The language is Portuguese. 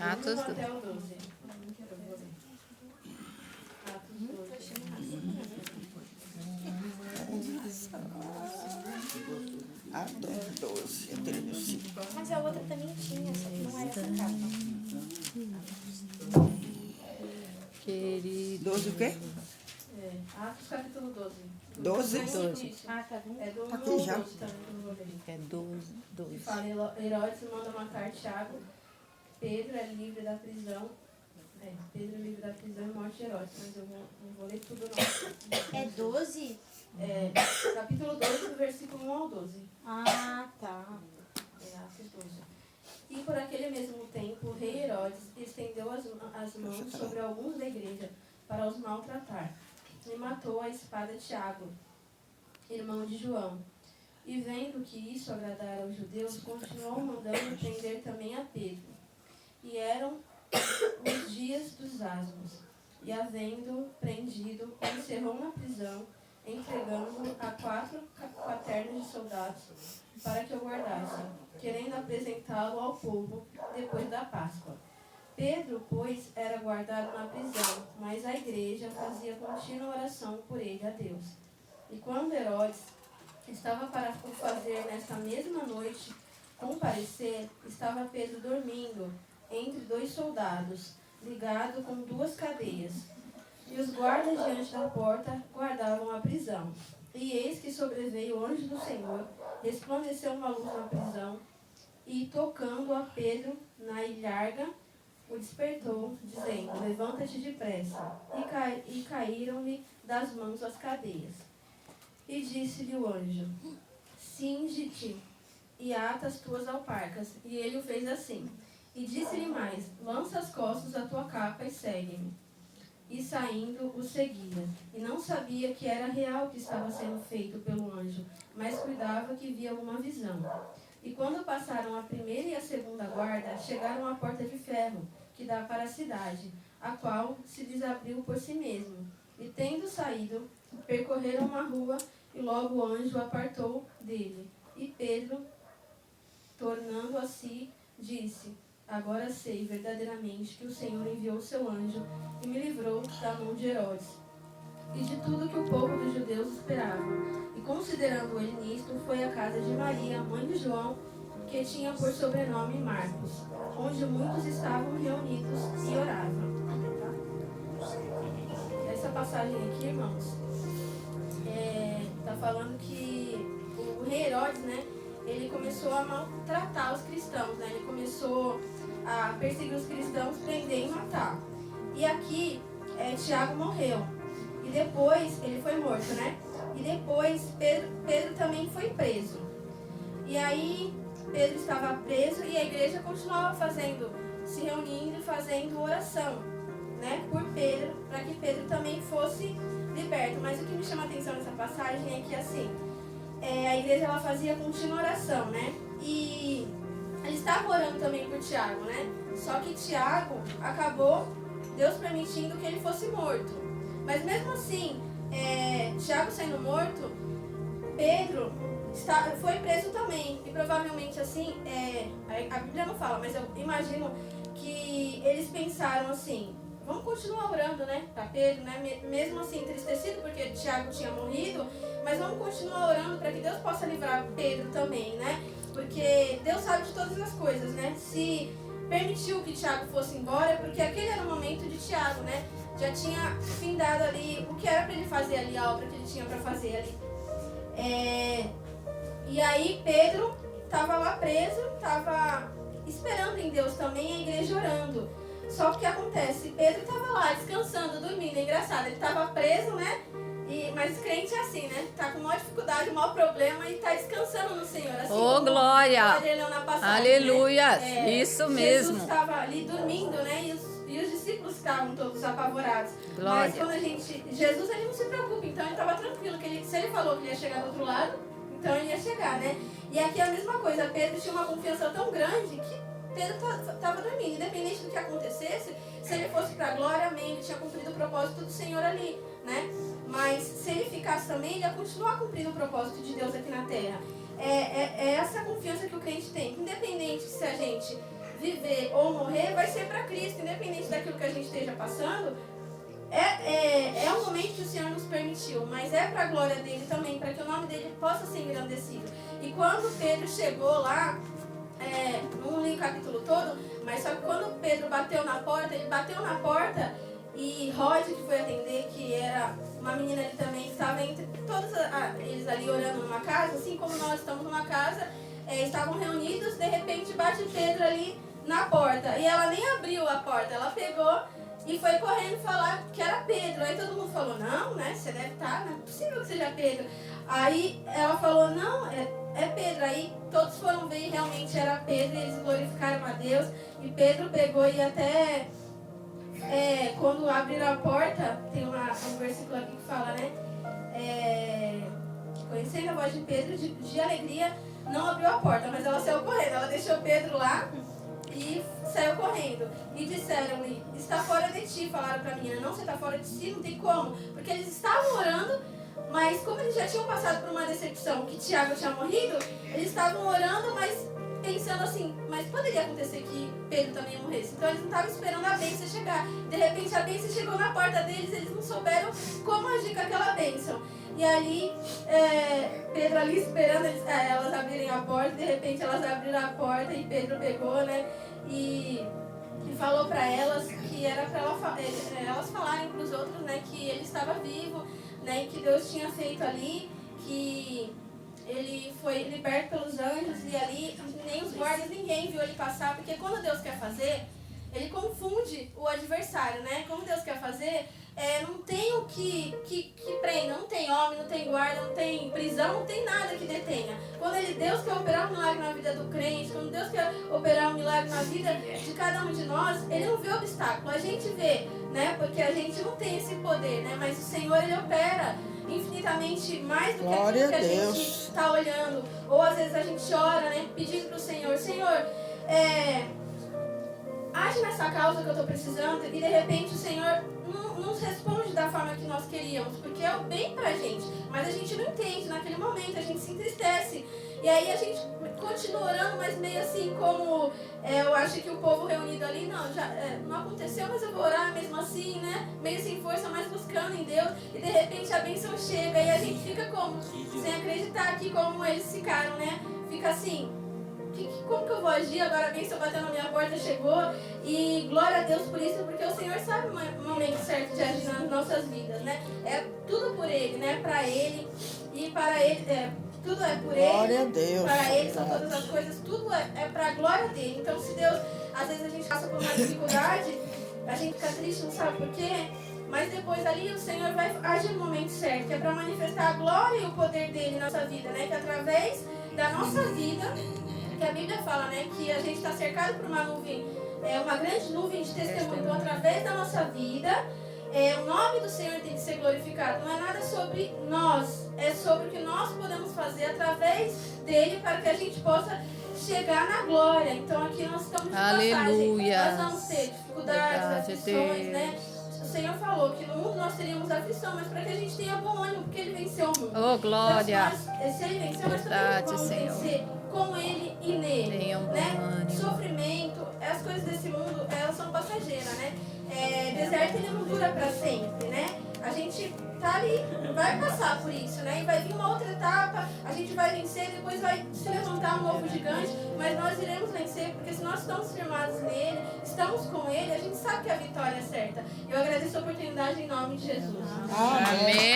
Atos 1 até o 12. Atos 12. Atos 12, eu tenho 5. Mas a outra também tinha, só que não era essa capa. Querido. 12 o quê? Atos capítulo 12. 12? Ah, tá bom. É do 1 Tá ao aqui já. 12 também, que eu não vou ler. É 12. Fala, Herodes manda matar Tiago. Pedro é livre da prisão. Pedro é livre da prisão e morte de Herodes. Mas eu não vou ler tudo não. É 12? Capítulo 12, do versículo 1 ao 12. Ah, tá. Atos 12. E por aquele mesmo tempo, o rei Herodes estendeu as mãos sobre alguns da igreja para os maltratar. E matou a espada Tiago, irmão de João. E vendo que isso agradara aos judeus, continuou mandando prender também a Pedro. E eram os dias dos asmos. E havendo prendido, o encerrou na prisão, entregando-o a 4 quaternos de soldados para que o guardassem, querendo apresentá-lo ao povo depois da Páscoa. Pedro, pois, era guardado na prisão, mas a igreja fazia contínua oração por ele a Deus. E quando Herodes estava para o fazer nesta mesma noite comparecer, estava Pedro dormindo entre 2 soldados, ligado com 2 cadeias. E os guardas diante da porta guardavam a prisão. E eis que sobreveio o anjo do Senhor, resplandeceu uma luz na prisão, e tocando a Pedro na ilharga, o despertou, dizendo: levanta-te depressa. E caíram-lhe das mãos as cadeias. E disse-lhe o anjo: cinge-te e ata as tuas alparcas. E ele o fez assim. E disse-lhe mais: lança as costas a tua capa e segue-me. E saindo o seguia. E não sabia que era real o que estava sendo feito pelo anjo, mas cuidava que via uma visão. E quando passaram a primeira e a segunda guarda, chegaram à porta de ferro, que dá para a cidade, a qual se desabriu por si mesmo. E tendo saído, percorreram uma rua, e logo o anjo apartou dele. E Pedro, tornando a si, disse: agora sei verdadeiramente que o Senhor enviou o seu anjo e me livrou da mão de Herodes e de tudo que o povo dos judeus esperava. E considerando ele nisto, foi à casa de Maria, mãe de João, que tinha por sobrenome Marcos, onde muitos estavam reunidos e oravam. Essa passagem aqui, irmãos, está falando que o rei Herodes, né, ele começou a maltratar os cristãos, né, ele começou a perseguir os cristãos, prender e matar. E aqui, Tiago morreu. E depois, ele foi morto, né? E depois, Pedro também foi preso. E aí, Pedro estava preso e a igreja continuava se reunindo e fazendo oração, né? Por Pedro, para que Pedro também fosse liberto. Mas o que me chama a atenção nessa passagem é que, assim, a igreja ela fazia contínua oração, né? E eles estavam orando também por Tiago, né? Só que Tiago acabou, Deus permitindo que ele fosse morto. Mas mesmo assim, Tiago sendo morto, Pedro foi preso também. E provavelmente assim, a Bíblia não fala, mas eu imagino que eles pensaram assim: vamos continuar orando, né, para Pedro, né? Mesmo assim entristecido porque Tiago tinha morrido, mas vamos continuar orando para que Deus possa livrar Pedro também, né? Porque Deus sabe de todas as coisas, né? Se permitiu que Tiago fosse embora, porque aquele era o momento de Tiago, né? Já tinha findado ali o que era para ele fazer ali, a obra que ele tinha para fazer ali. E aí Pedro estava lá preso, estava esperando em Deus também, a igreja orando. Só que o que acontece? Pedro estava lá descansando, dormindo. É engraçado, ele estava preso, né? Mas crente é assim, né? Tá com maior dificuldade, o maior problema e tá descansando no Senhor. Assim, Glória! Aleluia! Né? Isso mesmo. Jesus estava ali dormindo, né? E os discípulos estavam todos apavorados. Glória. Mas quando Jesus, ele não se preocupa, então ele estava tranquilo. Se ele falou que ia chegar do outro lado, então ele ia chegar, né? E aqui é a mesma coisa. Pedro tinha uma confiança tão grande que Pedro estava dormindo. Independente do que acontecesse, se ele fosse para a glória, amém. Ele tinha cumprido o propósito do Senhor ali, né? Mas se ele ficasse também, ele ia continuar cumprindo o propósito de Deus aqui na terra. É essa confiança que o crente tem. Independente se a gente viver ou morrer, vai ser para Cristo, independente daquilo que a gente esteja passando. É um momento que o Senhor nos permitiu, mas é para a glória dele também, para que o nome dele possa ser engrandecido. E quando Pedro chegou lá, não li o capítulo todo, mas só que quando Pedro bateu na porta, ele bateu na porta e Rod, que foi atender, que era uma menina ali também, que estava entre todos eles ali orando numa casa, assim como nós estamos numa casa, estavam reunidos, de repente bate Pedro ali na porta. E ela nem abriu a porta, ela pegou e foi correndo falar que era Pedro. Aí todo mundo falou, não, né, você deve estar, não é possível que seja Pedro. Aí ela falou, não, é Pedro. Aí todos foram ver e realmente era Pedro, e eles glorificaram a Deus. E Pedro pegou e até, quando abriram a porta, tem um versículo aqui que fala, né, conhecendo a voz de Pedro, de alegria, não abriu a porta, mas ela saiu correndo. Ela deixou Pedro lá e saiu correndo. E disseram-lhe, está fora de ti. Falaram para a menina, não, você está fora de si, não tem como. Porque eles estavam orando, mas como eles já tinham passado por uma decepção, que Tiago tinha morrido, eles estavam orando, mas pensando assim, mas poderia acontecer que Pedro também morresse. Então eles não estavam esperando a bênção chegar. De repente a bênção chegou na porta deles, eles não souberam como agir com aquela bênção. E ali, Pedro ali esperando elas abrirem a porta, de repente elas abriram a porta e Pedro pegou, né, e falou para elas que era para elas falarem para os outros, né, que ele estava vivo, né, e que Deus tinha feito ali, que ele foi liberto pelos anjos, e ali nem os guardas, ninguém viu ele passar, porque quando Deus quer fazer, ele confunde o adversário, né? Como Deus quer fazer, não tem o que prenda, não tem homem, não tem guarda, não tem prisão, não tem nada que detenha. Quando Deus quer operar um milagre na vida do crente, quando Deus quer operar um milagre na vida de cada um de nós, ele não vê obstáculo, a gente vê, né? Porque a gente não tem esse poder, né? Mas o Senhor, ele opera infinitamente mais do que aquilo que a gente está olhando. Ou às vezes a gente ora, né, pedindo para o Senhor, Senhor, age nessa causa que eu estou precisando, e de repente o Senhor não nos responde da forma que nós queríamos, porque é o bem pra gente, mas a gente não entende naquele momento, a gente se entristece, e aí a gente continua orando, mas meio assim como, eu acho que o povo reunido ali, não aconteceu, mas eu vou orar mesmo assim, né, meio sem força, mas buscando em Deus, e de repente a bênção chega, e a gente fica como, sem acreditar que como eles ficaram, né, fica assim, como que eu vou agir? Agora a bênção bateu na minha porta, chegou. E glória a Deus por isso, porque o Senhor sabe o momento certo de agir nas nossas vidas, né? É tudo por Ele, né? Para Ele e para Ele. Tudo é por Ele. Glória a Deus. Para Ele são todas as coisas. Tudo é para a glória dele. Então, se Deus, às vezes a gente passa por uma dificuldade, a gente fica triste, não sabe por quê? Mas depois ali o Senhor vai agir no momento certo, que é para manifestar a glória e o poder dele na nossa vida, né? Que através da nossa vida, que a Bíblia fala, né, que a gente está cercado por uma nuvem, uma grande nuvem de testemunho. Então, através da nossa vida, o nome do Senhor tem que ser glorificado. Não é nada sobre nós, é sobre o que nós podemos fazer através dele para que a gente possa chegar na glória. Então, aqui nós estamos de passagem. Nós vamos ter dificuldades, aflições, né? O Senhor falou que no mundo nós teríamos aflição, mas para que a gente tenha bom ânimo, porque Ele venceu o mundo. Oh, glória! Então, se Ele venceu, nós também vamos vencer com Ele e nele, né? Sofrimento, as coisas desse mundo, elas são passageiras, né? Deserto, ele não dura para sempre, né? A gente tá ali, vai passar por isso, né? E vai vir uma outra etapa, a gente vai vencer, depois vai se levantar um novo gigante, mas nós iremos vencer, porque se nós estamos firmados nele, estamos com ele, a gente sabe que a vitória é certa. Eu agradeço a oportunidade em nome de Jesus. Amém.